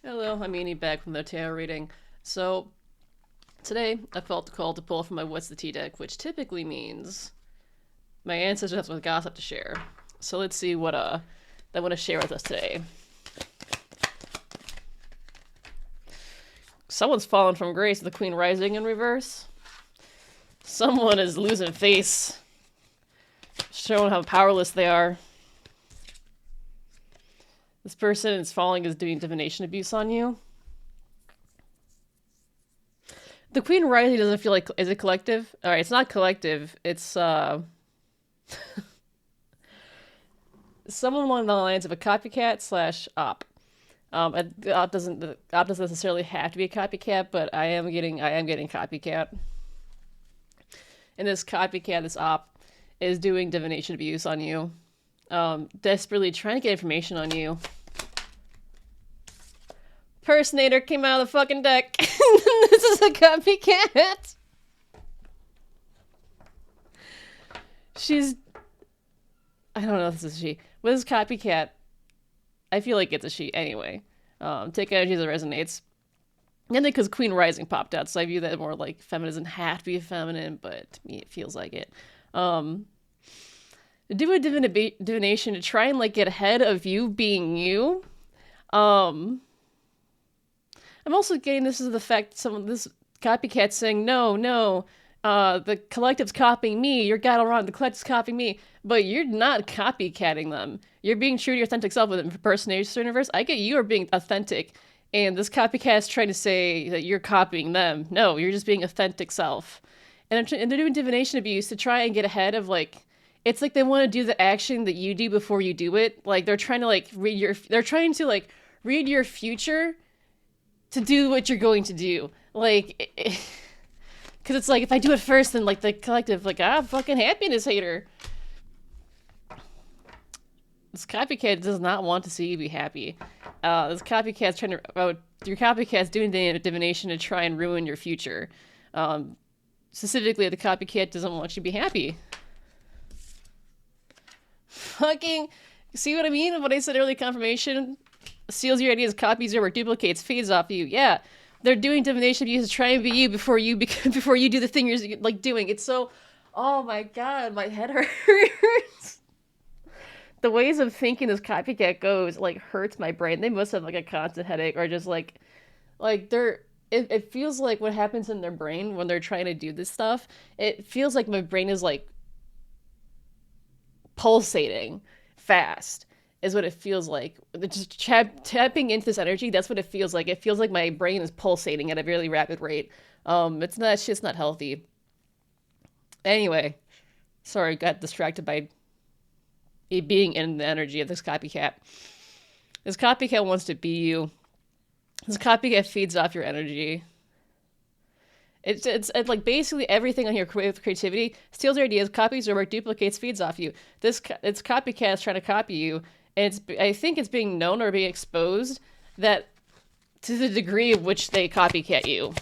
Hello, I'm Eni back from the tarot reading. So, today I felt the call to pull from my What's the Tea deck, which typically means my ancestors have some gossip to share. So let's see what they want to share with us today. Someone's fallen from grace, the Queen rising in reverse. Someone is losing face, showing how powerless they are. This person is falling is doing divination abuse on you. The Queen rising doesn't feel like, is it collective? Alright, it's not collective. It's someone along the lines of a copycat slash op. Op doesn't necessarily have to be a copycat, but I am getting copycat. And this op, is doing divination abuse on you. Desperately trying to get information on you. Personator came out of the fucking deck. This is a copycat. She's... I don't know if this is she. With this copycat, I feel like it's a she anyway. Take energy as it resonates. And then because Queen Rising popped out, so I view that more like feminine doesn't have to be feminine, but to me it feels like it. Do a divination to try and like get ahead of you being you. I'm also getting this is the fact this copycat saying no, the collective's copying me. You're got all wrong. The collective's copying me, but you're not copycatting them. You're being true to your authentic self with impersonation universe. I get you are being authentic, and this copycat is trying to say that you're copying them. No, you're just being authentic self, and they're doing divination abuse to try and get ahead of like. It's like they want to do the action that you do before you do it. Like they're trying to like read your future to do what you're going to do. Like, because it's like, if I do it first, then like the collective, like, fucking happiness hater. This copycat does not want to see you be happy. This copycat's trying to, your copycat's doing the divination to try and ruin your future. Specifically, the copycat doesn't want you to be happy. Fucking, see what I mean? What I said earlier, confirmation steals your ideas, copies your work, duplicates, feeds off you. Yeah, they're doing divination abuse to try and be you before you before you do the thing you're like doing. It's so, oh my god, my head hurts. The ways of thinking this copycat goes like hurts my brain. They must have like a constant headache or just like they're. It feels like what happens in their brain when they're trying to do this stuff. It feels like my brain is like pulsating fast is what it feels like. Just tapping into this energy, that's what it feels like. It feels like my brain is pulsating at a really rapid rate. It's just not healthy. Anyway, sorry, got distracted by it being in the energy of this copycat. This copycat wants to be you. This copycat feeds off your energy. It's like basically everything on here with creativity steals your ideas, copies your work, duplicates, feeds off you. It's copycats trying to copy you, and I think it's being known or being exposed that to the degree of which they copycat you.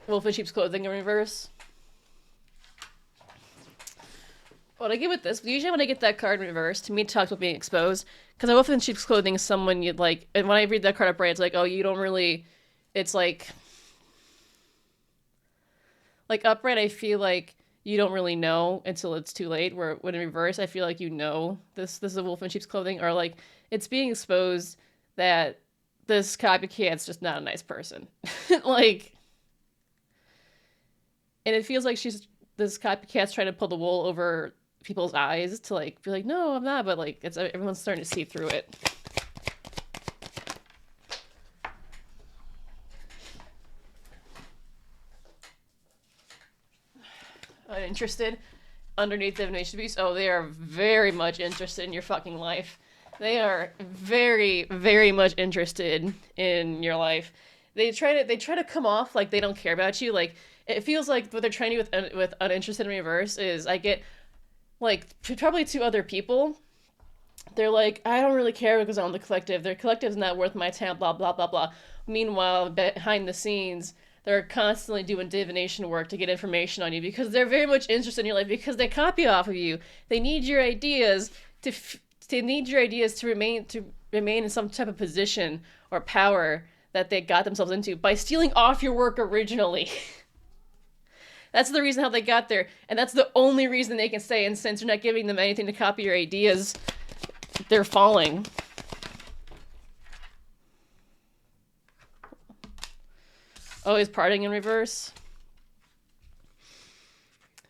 Wolf in sheep's clothing in reverse. What I get with this, usually when I get that card in reverse, to me it talks about being exposed. Because I wolf in sheep's clothing is someone you'd like, and when I read that card upright, it's like, oh, you don't really, it's like upright, I feel like you don't really know until it's too late. Where when in reverse, I feel like you know this is a wolf in sheep's clothing, or like it's being exposed that this copycat's just not a nice person. Like, and it feels like this copycat's trying to pull the wool over people's eyes to like be like, no, I'm not, but like it's everyone's starting to see through it. Uninterested underneath divination abuse. Oh, they are very much interested in your fucking life. They are very, very much interested in your life. They try to come off like they don't care about you. Like it feels like what they're trying to do with uninterested in reverse is I get like probably two other people. They're like, I don't really care what goes on in the collective. Their collective's not worth my time, blah, blah, blah, blah. Meanwhile, behind the scenes, They're constantly doing divination work to get information on you because they're very much interested in your life because they copy off of you. They need your ideas to they need your ideas to remain in some type of position or power that they got themselves into by stealing off your work originally. That's the reason how they got there, and that's the only reason they can stay. And since you're not giving them anything to copy your ideas, they're falling. Oh, he's partying in reverse.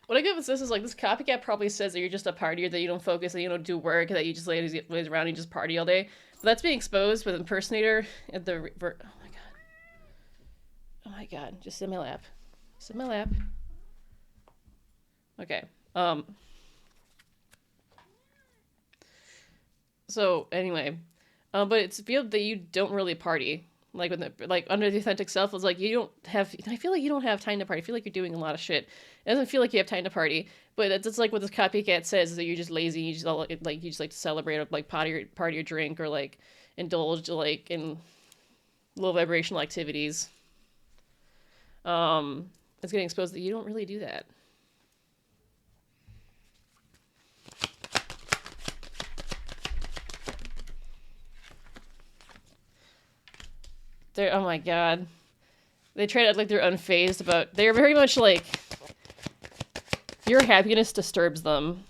What I get with this is like this copycat probably says that you're just a partier, that you don't focus, that you don't do work, that you just lays around and you just party all day. But that's being exposed with impersonator at the oh my god. Oh my god. Just sit in my lap. Sit in my lap. Okay. So anyway, but it's revealed that you don't really party. Like when like under the authentic self was like you don't have. I feel like you don't have time to party. I feel like you're doing a lot of shit. It doesn't feel like you have time to party. But it's like what this copycat says is that you're just lazy. You just like you just like to celebrate or like party or drink or like indulge like in low vibrational activities. It's getting exposed that you don't really do that. Oh my god. They try to act like they're unfazed about. They're very much like. Your happiness disturbs them.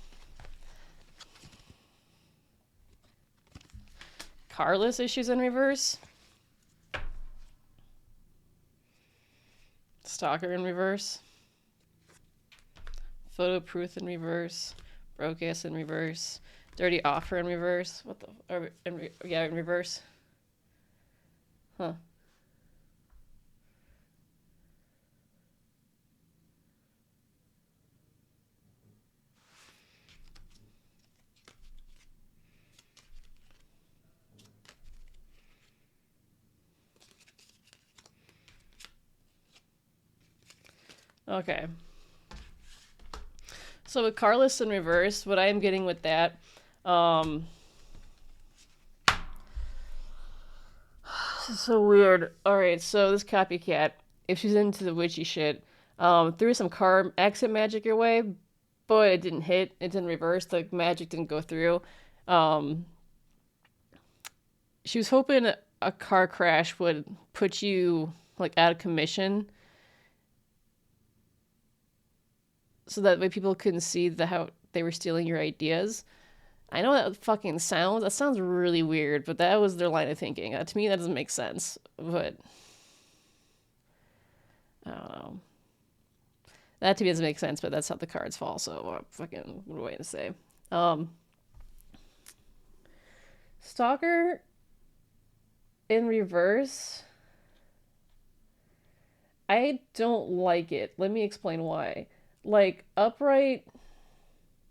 Carless issues in reverse. Stalker in reverse. Photo proof in reverse. Broke ass in reverse. Dirty offer in reverse. What the. Yeah, in reverse. Huh. Okay. So with Carless in reverse, what I am getting with that, this is so weird. Alright, so this copycat, if she's into the witchy shit, threw some car exit magic your way, but it didn't hit. It didn't reverse. The magic didn't go through. Um, she was hoping a car crash would put you like out of commission so that way people couldn't see how they were stealing your ideas. I know that sounds really weird, but that was their line of thinking. To me, that doesn't make sense. But I don't know. That to me doesn't make sense, but that's how the cards fall. So fucking what do I to say? Um, Stalker in reverse. I don't like it. Let me explain why. Like upright.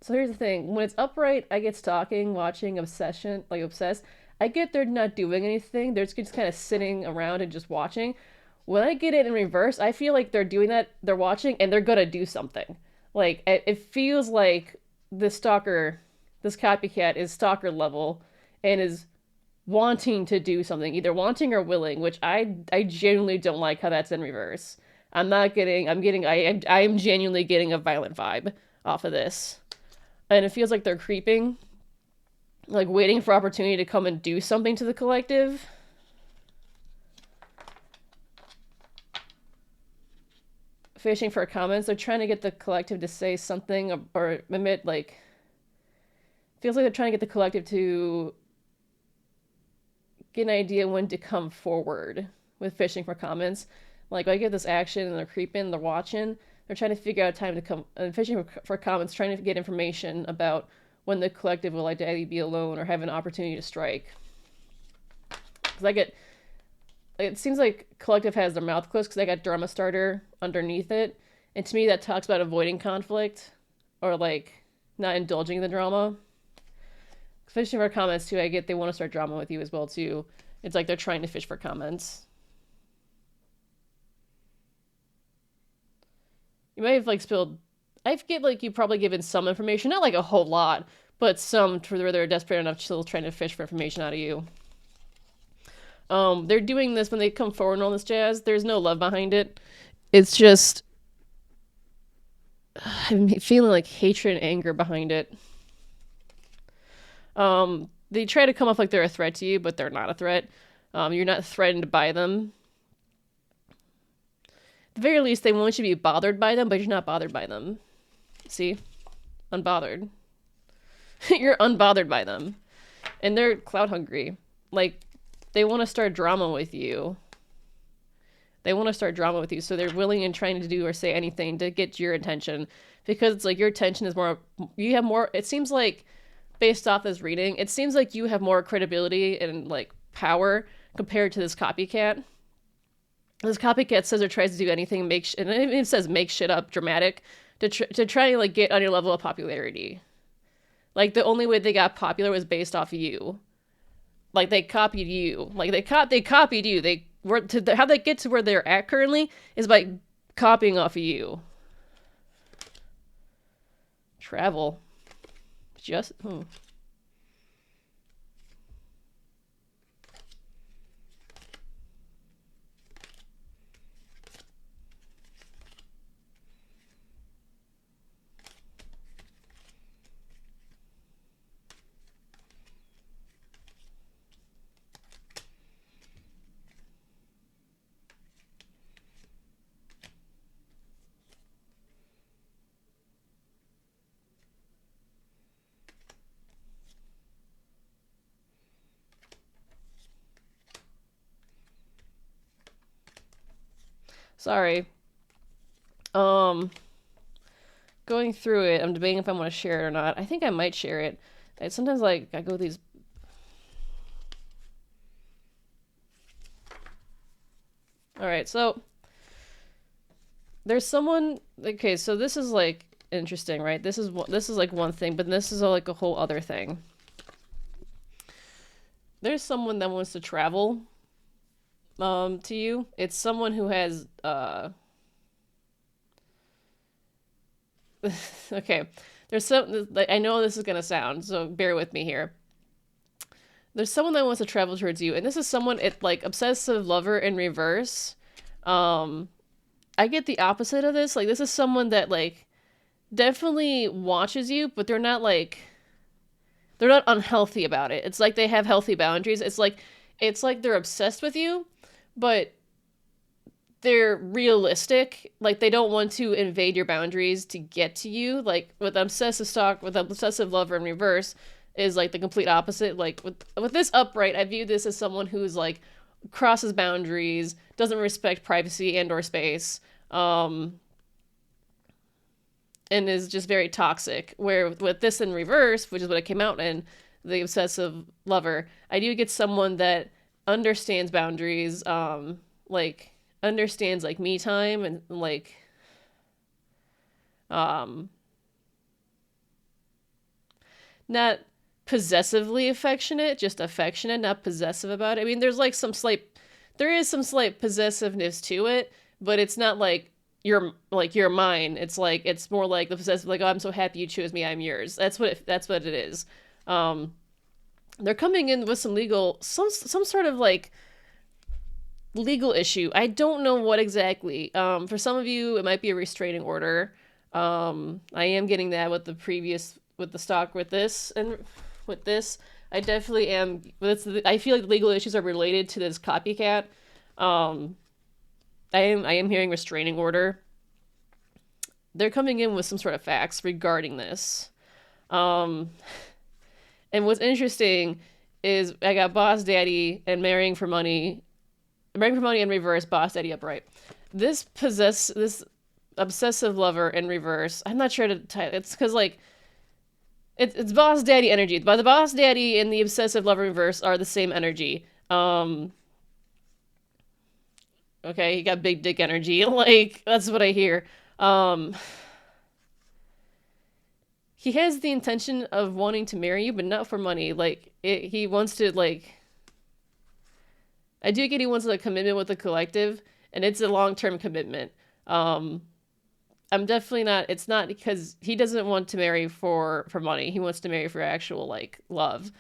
So here's the thing: when it's upright, I get stalking, watching, obsession, like obsessed. I get they're not doing anything; they're just kind of sitting around and just watching. When I get it in reverse, I feel like they're doing that, they're watching, and they're gonna do something. Like it feels like the stalker, this copycat is stalker level, and is wanting to do something, either wanting or willing, which I genuinely don't like how that's in reverse. I am genuinely getting a violent vibe off of this. And it feels like they're creeping, like waiting for opportunity to come and do something to the collective. Fishing for comments, they're trying to get the collective to say something or emit like. Feels like they're trying to get the collective to get an idea when to come forward with fishing for comments. Like I get this action and they're creeping, they're watching, they're trying to figure out time to come and fishing for comments, trying to get information about when the collective will ideally be alone or have an opportunity to strike. Because I get, it seems like collective has their mouth closed because I got drama starter underneath it, and to me that talks about avoiding conflict or like not indulging the drama. Fishing for comments too, I get they want to start drama with you as well too. It's like they're trying to fish for comments. You might have like spilled. I get like you probably given some information, not like a whole lot, but some to where they're desperate enough still trying to fish for information out of you. They're doing this when they come forward and all this jazz. There's no love behind it. It's just I'm feeling like hatred and anger behind it. They try to come off like they're a threat to you, but they're not a threat. You're not threatened by them. At the very least, they want you to be bothered by them, but you're not bothered by them. See? Unbothered. You're unbothered by them. And they're clout hungry. Like, they want to start drama with you. They want to start drama with you, so they're willing and trying to do or say anything to get your attention. Because it's like your attention is more... You have more... It seems like, based off this reading, it seems like you have more credibility and, like, power compared to this copycat. This copycat says or tries to do anything, and it even says make shit up dramatic to try and, like, get on your level of popularity. Like, the only way they got popular was based off of you. Like, they copied you. Like, they copied you. How they get to where they're at currently is by copying off of you. Travel. Just... Sorry. Going through it, I'm debating if I want to share it or not. I think I might share it. Sometimes, like, I go these... Alright, so... There's someone... Okay, so this is, like, interesting, right? This is like, one thing, but this is, like, a whole other thing. There's someone that wants to travel... to you. It's someone who has, okay. There's some, I know this is gonna sound, so bear with me here. There's someone that wants to travel towards you, and this is someone, like, obsessive lover in reverse. I get the opposite of this. Like, this is someone that, like, definitely watches you, but they're not, like, they're not unhealthy about it. It's like they have healthy boundaries. It's like they're obsessed with you, but they're realistic. Like, they don't want to invade your boundaries to get to you. Like, with obsessive lover in reverse is, like, the complete opposite. Like, with this upright, I view this as someone who's, like, crosses boundaries, doesn't respect privacy and or space, and is just very toxic. Where with this in reverse, which is what it came out in, the obsessive lover, I do get someone that understands boundaries, like, understands, like, me time, and, like, not possessively affectionate, just affectionate, not possessive about it. I mean, there is some slight possessiveness to it, but it's not like you're mine. It's like, it's more like the possessive, like, oh, I'm so happy you chose me, I'm yours. That's what it is. They're coming in with some sort of, like, legal issue. I don't know what exactly. For some of you, it might be a restraining order. I am getting that with the stock with this, and with this, I definitely am. I feel like the legal issues are related to this copycat. I am hearing restraining order. They're coming in with some sort of facts regarding this. And what's interesting is I got Boss Daddy and Marrying for Money in reverse, Boss Daddy upright. This obsessive lover in reverse. I'm not sure to type. It's because, like, it's Boss Daddy energy. But the Boss Daddy and the obsessive lover in reverse are the same energy. Okay, he got big dick energy. Like, that's what I hear. He has the intention of wanting to marry you, but not for money. Like, he wants to, like... I do get he wants a commitment with the collective, and it's a long-term commitment. I'm definitely not... It's not because he doesn't want to marry for money. He wants to marry for actual, like, love.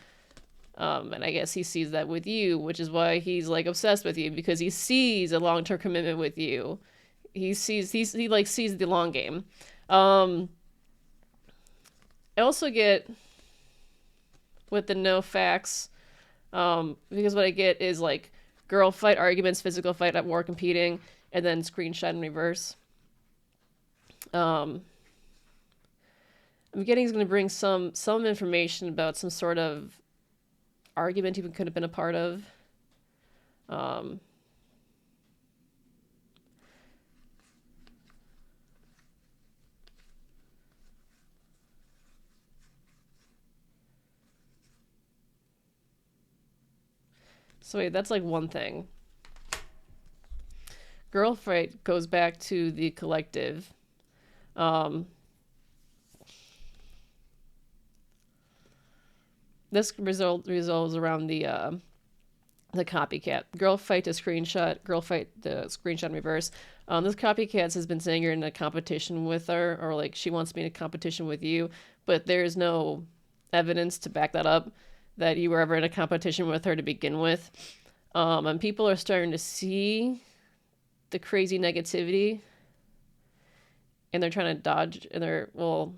And I guess he sees that with you, which is why he's like obsessed with you, because he sees a long term commitment with you. He like sees the long game. Um, I also get with the no facts, because what I get is like girl fight arguments, physical fight at war competing, and then screenshot in reverse. Um, I'm getting he's going to bring some information about some sort of argument he could have been a part of. Um, so wait, that's like one thing. Girl fight goes back to the collective. Um, this resolves around the copycat. Girl fight to screenshot. Girl fight the screenshot in reverse. This copycat has been saying you're in a competition with her, or like she wants to be in a competition with you, but there's no evidence to back that up, that you were ever in a competition with her to begin with. And people are starting to see the crazy negativity, and they're trying to dodge, and they're, well,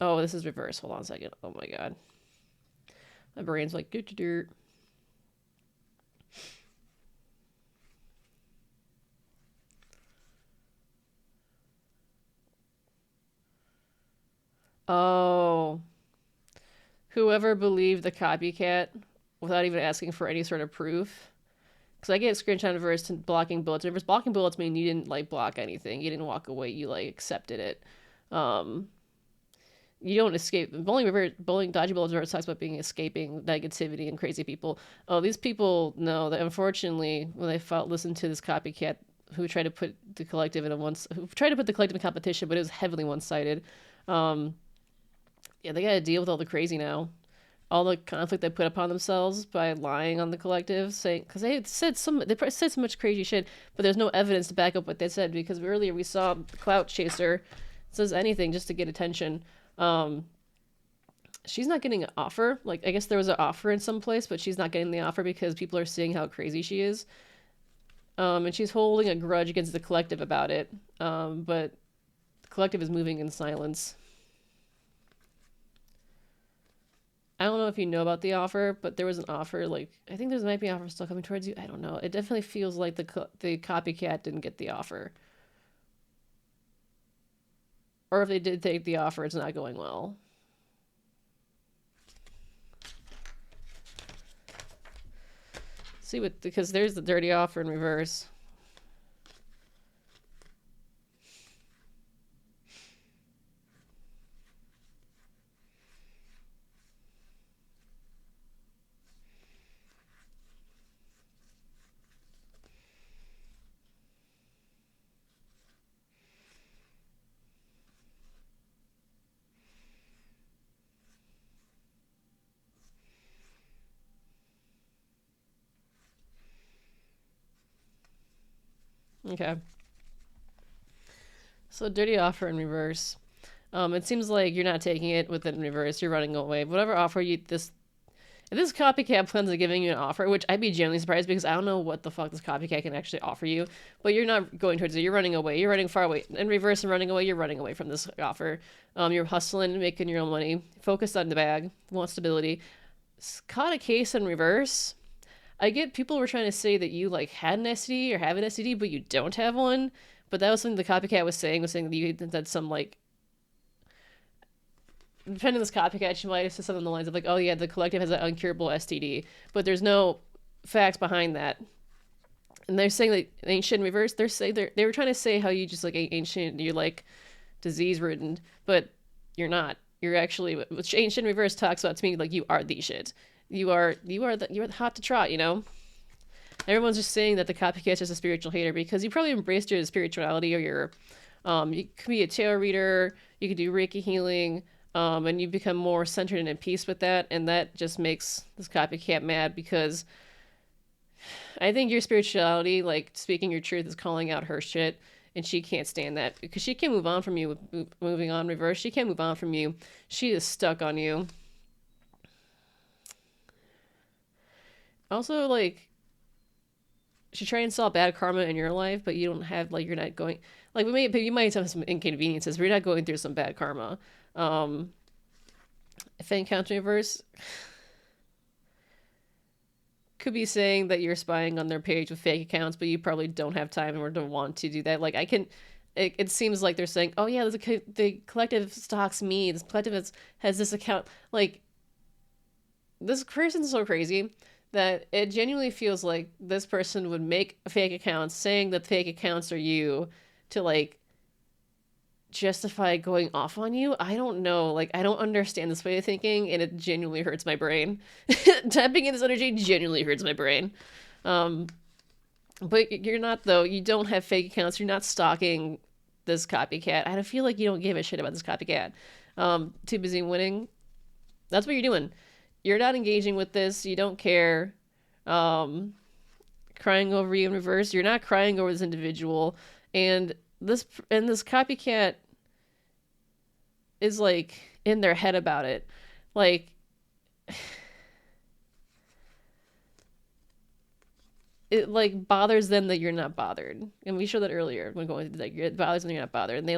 oh, this is reverse. Hold on a second. Oh my god. My brain's like, doo. Oh, whoever believed the copycat without even asking for any sort of proof. Because I get screenshot reverse to blocking bullets. Reverse blocking bullets mean you didn't like block anything. You didn't walk away. You like accepted it. Um, you don't escape. Bowling dodgy bullets reverse talks about being escaping negativity and crazy people. Oh, these people know that unfortunately when they listened to this copycat who tried to put the collective who tried to put the collective in competition, but it was heavily one sided. Um, yeah, they got to deal with all the crazy now, all the conflict they put upon themselves by lying on the collective, saying, because they said so much crazy shit, but there's no evidence to back up what they said, because earlier we saw Clout Chaser says anything just to get attention. Um, she's not getting an offer. Like, I guess there was an offer in some place, but she's not getting the offer because people are seeing how crazy she is. And she's holding a grudge against the collective about it. But the collective is moving in silence. I don't know if you know about the offer, but there was an offer. Like, I think there might be an offer still coming towards you. I don't know. It definitely feels like the copycat didn't get the offer, or if they did take the offer, it's not going well. See what, because there's the dirty offer in reverse. Okay. So dirty offer in reverse. It seems like you're not taking it with it in reverse. You're running away. Whatever offer you this, if this copycat plans on giving you an offer, which I'd be genuinely surprised because I don't know what the fuck this copycat can actually offer you, but you're not going towards it. You're running away. You're running far away. In reverse and running away, you're running away from this offer. You're hustling, making your own money, focused on the bag, want stability. Caught a case in reverse. I get people were trying to say that you like had an STD or have an STD, but you don't have one. But that was something the copycat was saying that you had some like, depending on this copycat, she might have said something along the lines of like, oh yeah, the collective has an uncurable STD, but there's no facts behind that. And they're saying that ancient in reverse. They were trying to say how you just like ancient, you're like disease ridden, but you're not. You're actually what ancient in reverse talks about to me like you are the shit. You're the hot to trot. You know. Everyone's just saying that the copycat's just a spiritual hater because you probably embraced your spirituality or your, you could be a tarot reader, you could do Reiki healing, and you become more centered and at peace with that, and that just makes this copycat mad because I think your spirituality, like speaking your truth, is calling out her shit, and she can't stand that because she can't move on from you. Moving on reverse, she can't move on from you. She is stuck on you. Also, like, should try and install bad karma in your life, but you don't have, like, you're not going, like, but you might have some inconveniences, but you're not going through some bad karma. Um, Fan count reverse could be saying that you're spying on their page with fake accounts, but you probably don't have time or don't want to do that. Like, I can, it seems like they're saying, oh yeah, the collective stalks me. This collective has this account. Like, this person's so crazy that it genuinely feels like this person would make fake accounts saying that fake accounts are you to, like, justify going off on you. I don't know. Like, I don't understand this way of thinking, and it genuinely hurts my brain. Tapping in this energy genuinely hurts my brain. Um, but you're not, though. You don't have fake accounts. You're not stalking this copycat. I feel like you don't give a shit about this copycat. Too busy winning. That's what you're doing. You're not engaging with this. You don't care. Um, Crying over you in reverse. You're not crying over this individual, and this copycat is, like, in their head about it. Like, it, like, bothers them that you're not bothered, and we showed that earlier when going through, like, it bothers them you're not bothered, and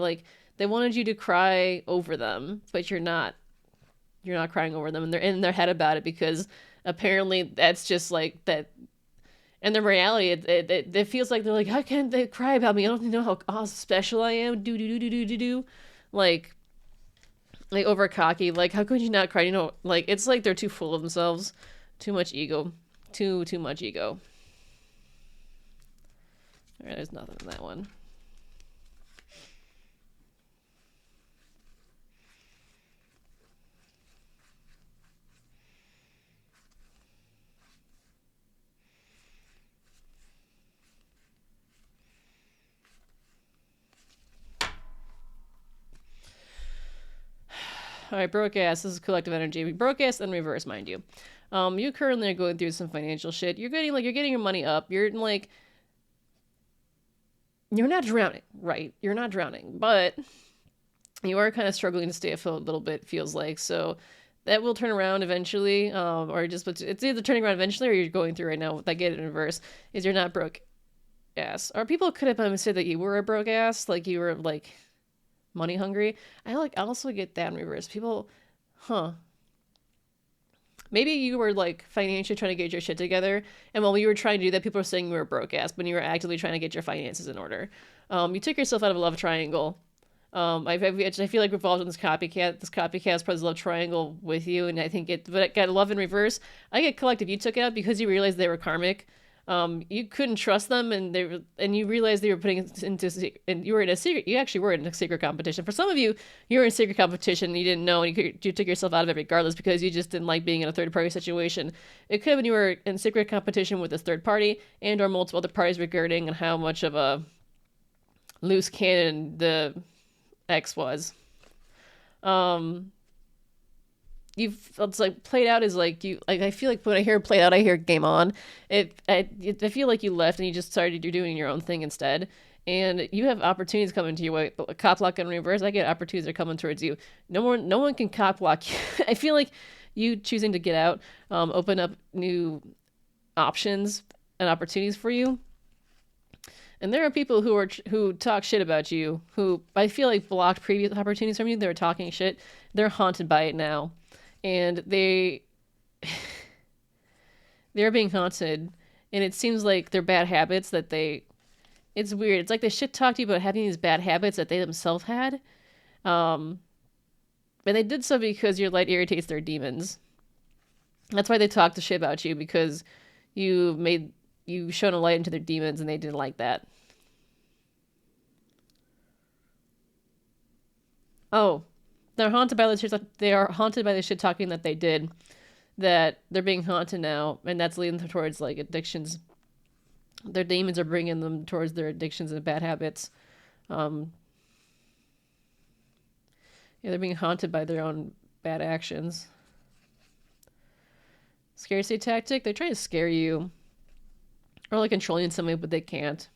they wanted you to cry over them, but you're not crying over them, and they're in their head about it because apparently that's just like that. And the reality, it feels like they're like, how can they cry about me? I don't know how special I am. Do do do do do do do, like over cocky. Like, how could you not cry? Like, it's like they're too full of themselves, too much ego, too much ego. All right, there's nothing in that one. All right, broke ass. This is collective energy. Broke ass and reverse, mind you. You currently are going through some financial shit. You're getting your money up. You're not drowning, right? You're not drowning, but you are kind of struggling to stay afloat a little bit. Feels like so. That will turn around eventually, or just it's either turning around eventually or you're going through right now. What I get in reverse is you're not broke ass. Or people could have said that you were a broke ass, like you were, like, money hungry. I also get that in reverse. People, huh? Maybe you were, like, financially trying to get your shit together, and while you were trying to do that, people were saying you were a broke ass, but you were actively trying to get your finances in order. You took yourself out of a love triangle. I feel like we're involved in this copycat. This copycat is probably love triangle with you, and I think but it got love in reverse. I get collective. You took it out because you realized they were karmic. You couldn't trust them, and you realized they were putting it into, and you were in a secret. You actually were in a secret competition. For some of you, you were in secret competition. And you didn't know, and you took yourself out of it regardless because you just didn't like being in a third party situation. It could have been you were in secret competition with this third party and or multiple other parties regarding and how much of a loose cannon the X was. Um, it's like played out is like you like I feel like when I hear played out I hear game on. I feel like you left and you just started you're doing your own thing instead. And you have opportunities coming to your way. But cop lock and reverse, I get opportunities that are coming towards you. No one can cop lock you. I feel like you choosing to get out, open up new options and opportunities for you. And there are people who talk shit about you, who I feel like blocked previous opportunities from you. They were talking shit. They're haunted by it now, and they're being haunted. And it seems like they're bad habits that they. It's weird. It's like they shit talk to you about having these bad habits that they themselves had, and they did so because your light irritates their demons. That's why they talk to shit about you because you shone a light into their demons and they didn't like that. Oh, they are haunted by the shit talking that they did. That they're being haunted now, and that's leading them towards, like, addictions. Their demons are bringing them towards their addictions and bad habits. Um, yeah, they're being haunted by their own bad actions. Scarcity tactic. They're trying to scare you, or like controlling somebody, but they can't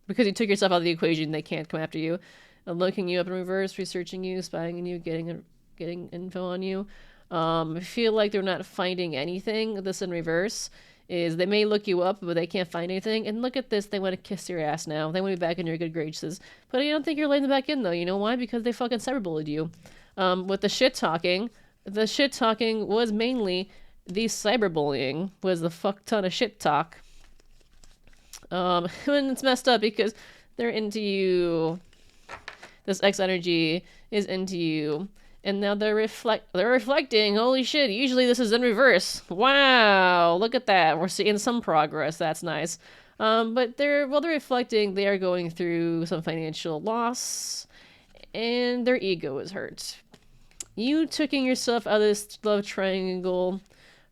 because you took yourself out of the equation. They can't come after you. Looking you up in reverse, researching you, spying on you, getting info on you. I feel like they're not finding anything. This in reverse is they may look you up, but they can't find anything. And look at this, they want to kiss your ass now. They want to be back in your good graces. But I don't think you're letting them back in, though. You know why? Because they fucking cyberbullied you. With the shit talking was mainly the cyberbullying, was the fuck ton of shit talk. And it's messed up because they're into you. This X energy is into you. And now they're reflecting. Holy shit, usually this is in reverse. Wow, look at that. We're seeing some progress. That's nice. But they're reflecting, they are going through some financial loss and their ego is hurt. You taking yourself out of this love triangle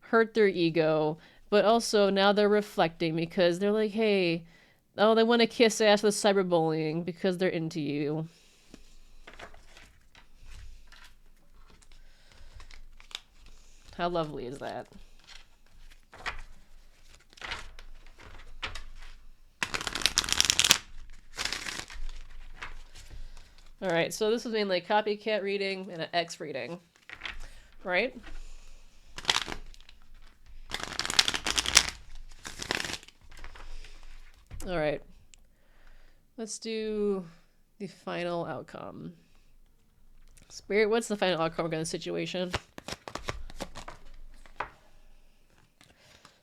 hurt their ego, but also now they're reflecting because they're like, hey, oh, they want to kiss ass with cyberbullying because they're into you. How lovely is that? Alright, so this was mainly a copycat reading and an X reading. Right? Alright. Let's do the final outcome. Spirit, what's the final outcome in this situation?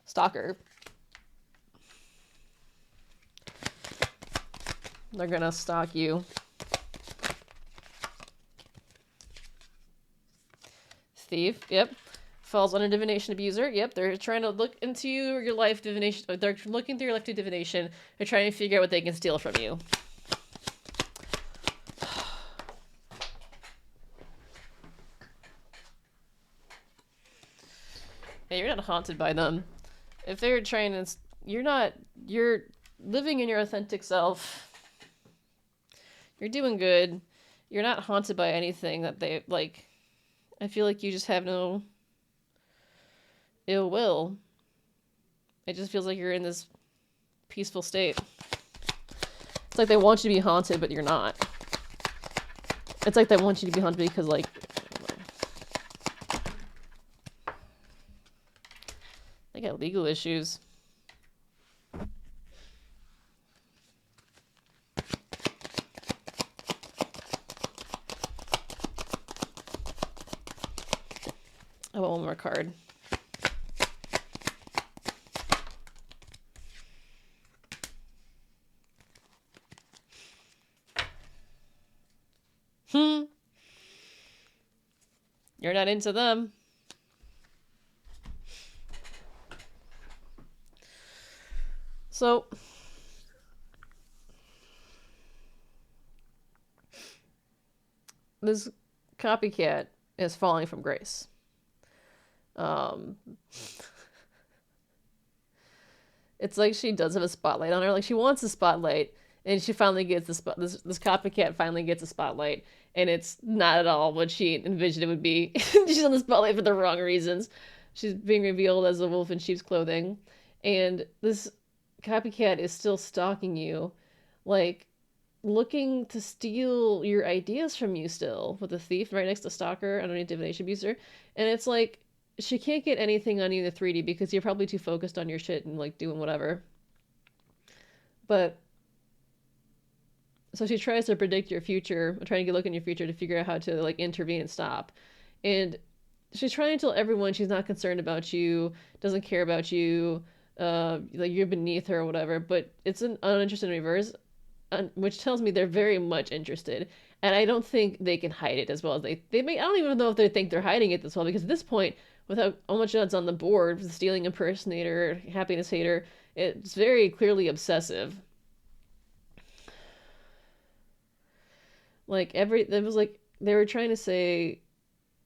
Stalker. They're gonna stalk you. Thief, yep. Falls under divination abuser, yep. They're trying to look into your life divination. They're looking through your life divination. They're trying to figure out what they can steal from you. Yeah, you're not haunted by them. If they're trying to, you're living in your authentic self. You're doing good. You're not haunted by anything that they, like, I feel like you just have no ill will. It just feels like you're in this peaceful state. It's like they want you to be haunted, but you're not. It's like they want you to be haunted because, like, they got legal issues. I want one more card. You're not into them. So, this copycat is falling from grace. It's like she does have a spotlight on her. Like, she wants a spotlight, and she finally gets the spot. This copycat finally gets a spotlight, and it's not at all what she envisioned it would be. She's on the spotlight for the wrong reasons. She's being revealed as a wolf in sheep's clothing, and this copycat is still stalking you, like, looking to steal your ideas from you still, with the thief right next to stalker underneath divination abuser. And it's like, she can't get anything on you in the 3D because you're probably too focused on your shit and, like, doing whatever. But so she tries to predict your future, trying to look in your future to figure out how to, like, intervene and stop. And she's trying to tell everyone she's not concerned about you, doesn't care about you, like, you're beneath her or whatever. But it's an uninterested in reverse, which tells me they're very much interested. And I don't think they can hide it as well as they may. I don't even know if they think they're hiding it this well, because at this point, with how much that's on the board, stealing impersonator, happiness hater, it's very clearly obsessive. Like, it was like they were trying to say,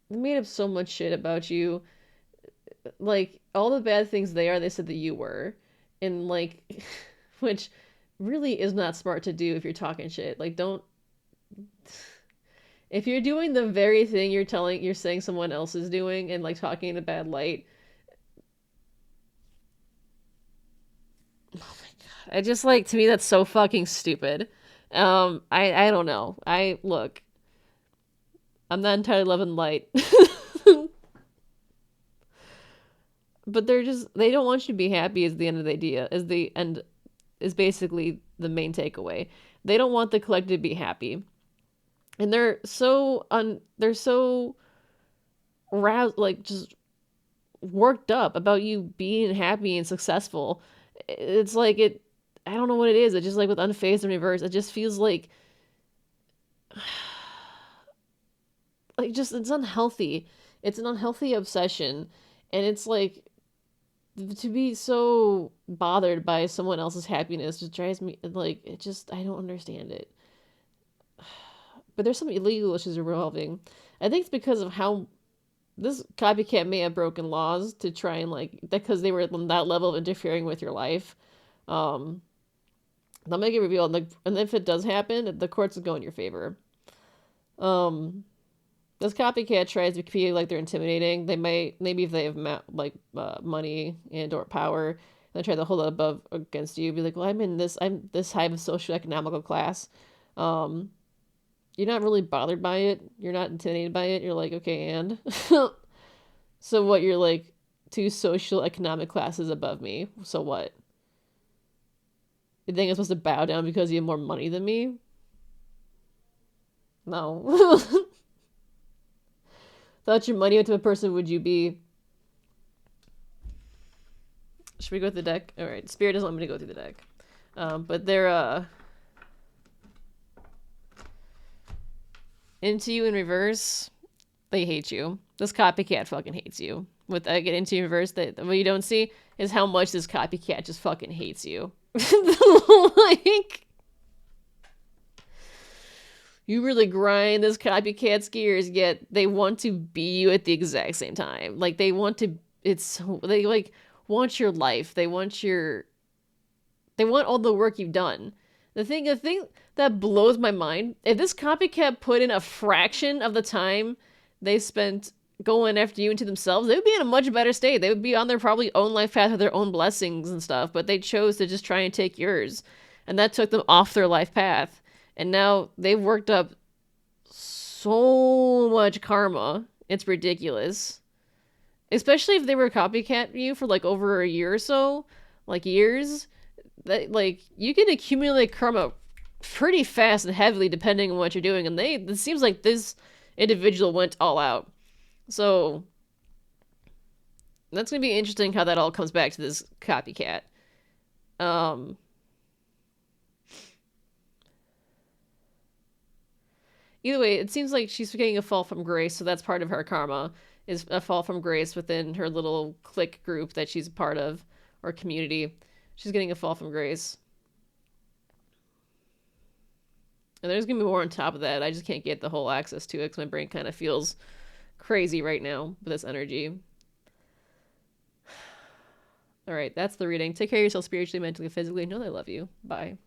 they made up so much shit about you. Like, all the bad things they said that you were. And, like, which really is not smart to do if you're talking shit. Like, don't, if you're doing the very thing you're saying someone else is doing and, like, talking in a bad light. Oh my god. I just, like, to me that's so fucking stupid. I don't know. Look, I'm not entirely loving light. but they don't want you to be happy is the end of the idea, is the end, is basically the main takeaway. They don't want the collective to be happy. And they're so roused, like just worked up about you being happy and successful. It's like I don't know what it is. It just like with Unfazed and Reverse, it just feels like just it's unhealthy. It's an unhealthy obsession, and it's like to be so bothered by someone else's happiness just drives me like it just I don't understand it. But there's some illegal issues revolving. I think it's because of how this copycat may have broken laws to try and like that because they were on that level of interfering with your life. Um, they'll make it revealed, and if it does happen, the courts will go in your favor. Um, this copycat tries to feel like they're intimidating. They might maybe if they have money and or power, they try to hold it above against you. Be like, well, I'm this high of a socioeconomical class. Um, you're not really bothered by it. You're not intimidated by it. You're like, okay, and so what? You're like two social economic classes above me. So what? You think I'm supposed to bow down because you have more money than me? No. Without your money, what type of person would you be? Should we go through the deck? All right. Spirit doesn't want me to go through the deck, but they're into you in reverse. They hate you. This copycat fucking hates you. With get into reverse, that what you don't see is how much this copycat just fucking hates you. Like you really grind this copycat's gears, yet they want to be you at the exact same time. Like they want to. They like want your life. They want all the work you've done. The thing that blows my mind, if this copycat put in a fraction of the time they spent going after you into themselves, they would be in a much better state. They would be on their probably own life path with their own blessings and stuff, but they chose to just try and take yours. And that took them off their life path. And now they've worked up so much karma. It's ridiculous. Especially if they were copycat you for like over a year or so, like years. That like you can accumulate karma pretty fast and heavily depending on what you're doing, and it seems like this individual went all out. So that's gonna be interesting how that all comes back to this copycat. Um Either way, it seems like she's getting a fall from grace, so that's part of her karma, is a fall from grace within her little clique group that she's a part of, or community. She's getting a fall from grace. And there's gonna be more on top of that. I just can't get the whole access to it because my brain kind of feels crazy right now with this energy. All right, that's the reading. Take care of yourself spiritually, mentally, physically. Know that I love you. Bye.